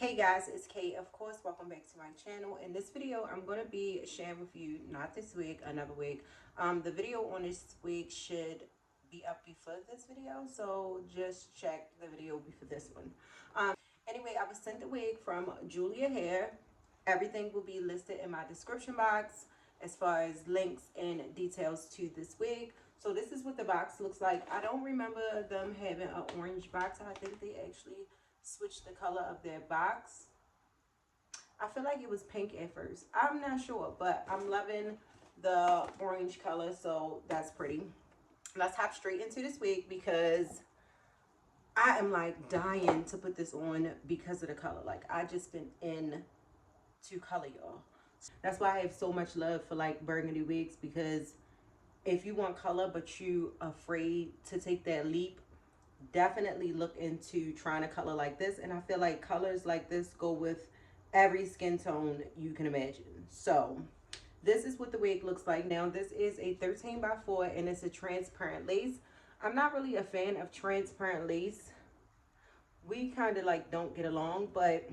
Hey guys, it's Kate. Of course, welcome back to my channel. In this video, I'm going to be sharing with you, not this wig, another wig. The video on this wig should be up before this video, so just check the video before this one. Anyway, I was sent the wig from Julia Hair. Everything will be listed in my description box as far as links and details to this wig. So this is what the box looks like. I don't remember them having an orange box. I think they actually switch the color of their box. I feel like it was pink at first. I'm not sure, but I'm loving the orange color, so that's pretty. Let's hop straight into this wig because I am like dying to put this on because of the color. Like, I just been into color, y'all. That's why I have so much love for like burgundy wigs, because if you want color but you afraid to take that leap, definitely look into trying a color like this. And I feel like colors like this go with every skin tone you can imagine. So this is what the wig looks like. Now this is a 13x4 and it's a transparent lace. I'm not really a fan of transparent lace. We kind of like don't get along, but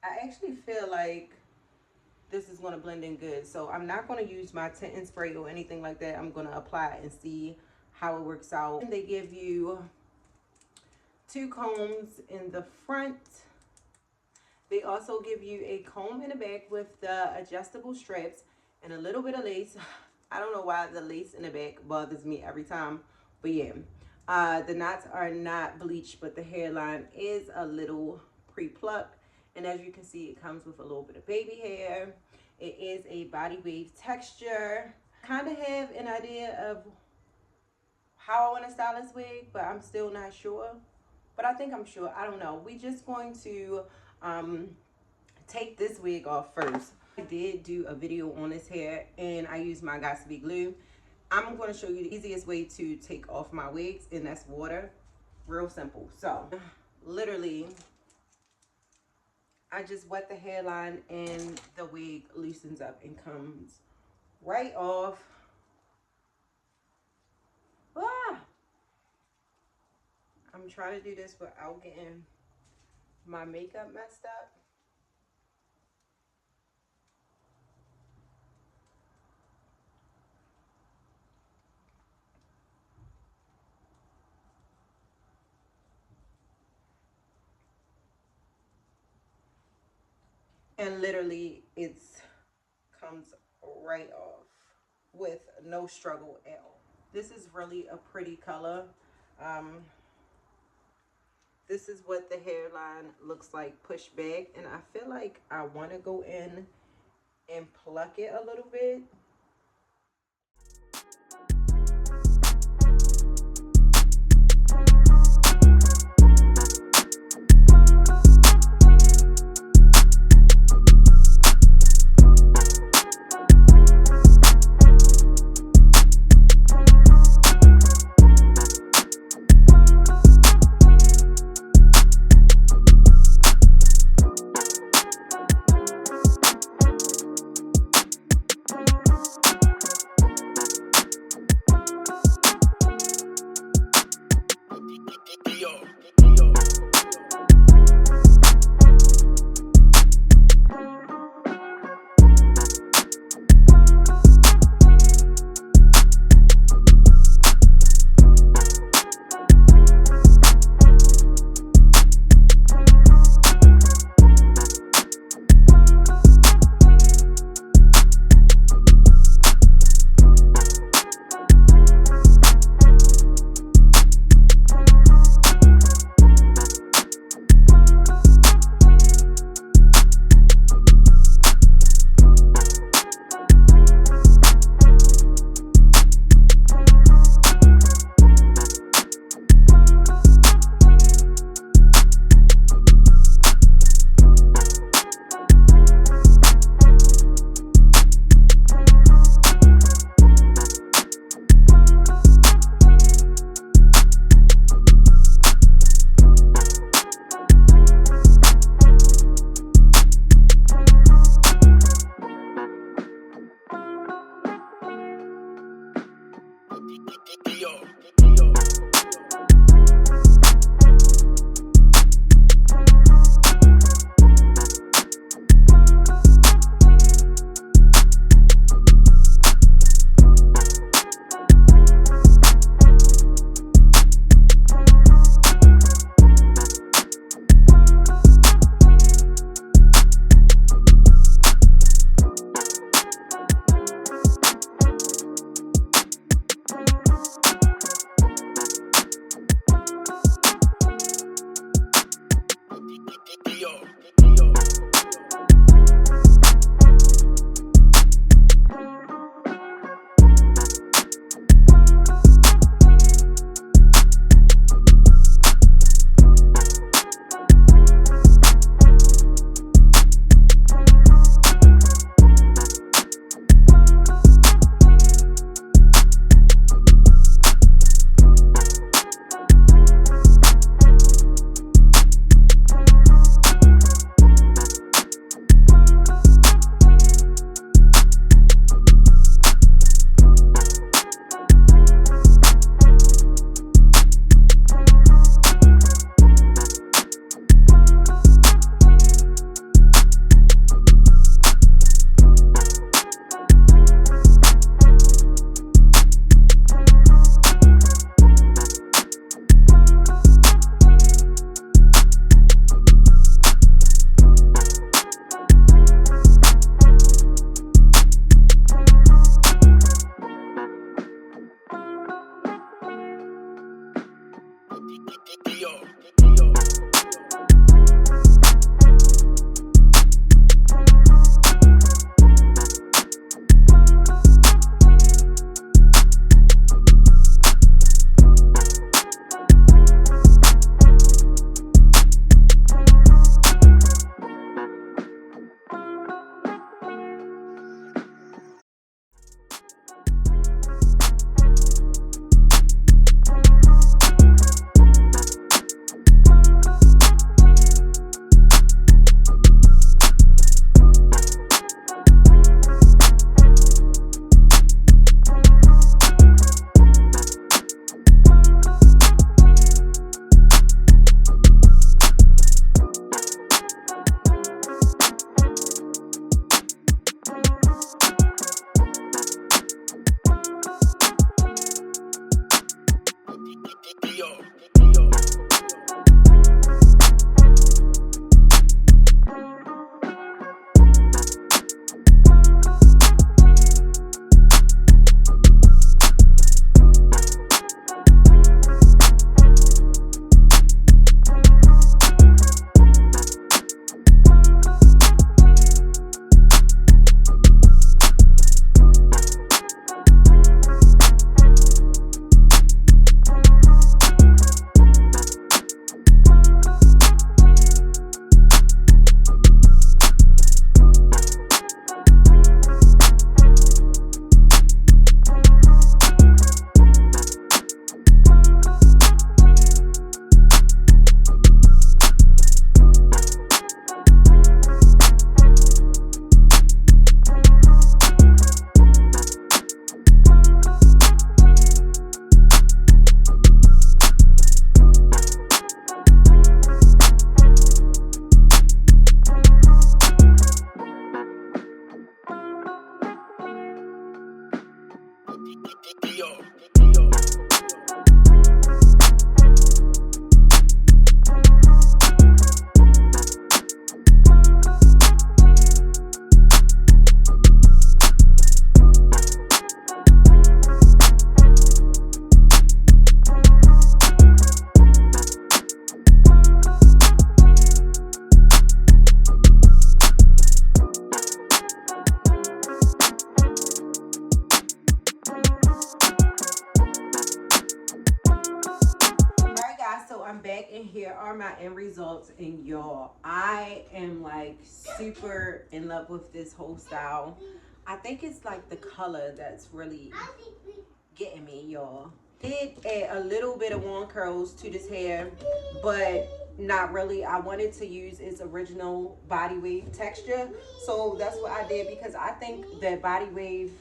I actually feel like this is going to blend in good. So I'm not going to use my tinting spray or anything like that. I'm going to apply it and see how it works out. And they give you 2 combs in the front. They also give you a comb in the back with the adjustable straps and a little bit of lace. I don't know why the lace in the back bothers me every time, but yeah. The knots are not bleached, but the hairline is a little pre-plucked. And as you can see, it comes with a little bit of baby hair. It is a body wave texture. Kind of have an idea of how I want to style this wig, but I'm still not sure. But I think I'm sure. I don't know. We just going to take this wig off first. I did do a video on this hair and I used my Got to Be glue. I'm going to show you the easiest way to take off my wigs, and that's water. Real simple. So literally, I just wet the hairline and the wig loosens up and comes right off. I'm trying to do this without getting my makeup messed up. And literally it comes right off with no struggle at all. This is really a pretty color. This is what the hairline looks like pushed back, and I feel like I want to go in and pluck it a little bit. And here are my end results. And y'all, I am like super in love with this whole style. I think it's like the color that's really getting me, y'all. Did add a little bit of warm curls to this hair, but not really. I wanted to use its original body wave texture, so that's what I did, because I think that body wave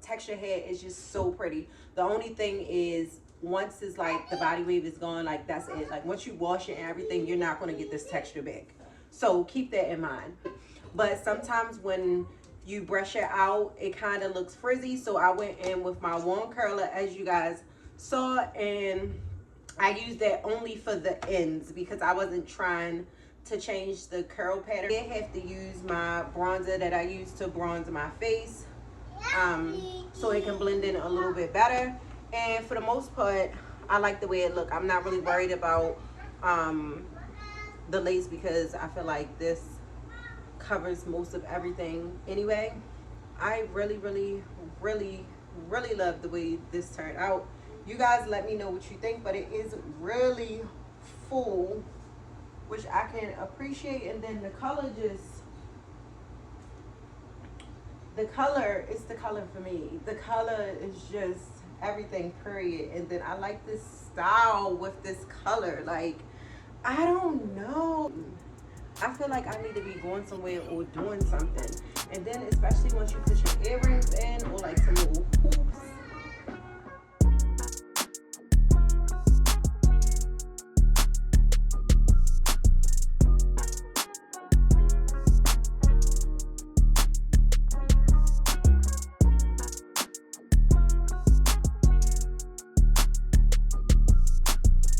texture hair is just so pretty. The only thing is, once it's like the body wave is gone, like that's it. Like once you wash it and everything, you're not going to get this texture back, so keep that in mind. But sometimes when you brush it out, it kind of looks frizzy, so I went in with my warm curler, as you guys saw, and I used that only for the ends because I wasn't trying to change the curl pattern. I have to use my bronzer that I use to bronze my face, so it can blend in a little bit better. And for the most part, I like the way it looks. I'm not really worried about the lace because I feel like this covers most of everything anyway. I really, really, really, really love the way this turned out. You guys let me know what you think, but it is really full, which I can appreciate. And then the color is the color for me. The color is just everything, period. And then I like this style with this color. Like, I don't know. I feel like I need to be going somewhere or doing something. And then especially once you put your earrings in or like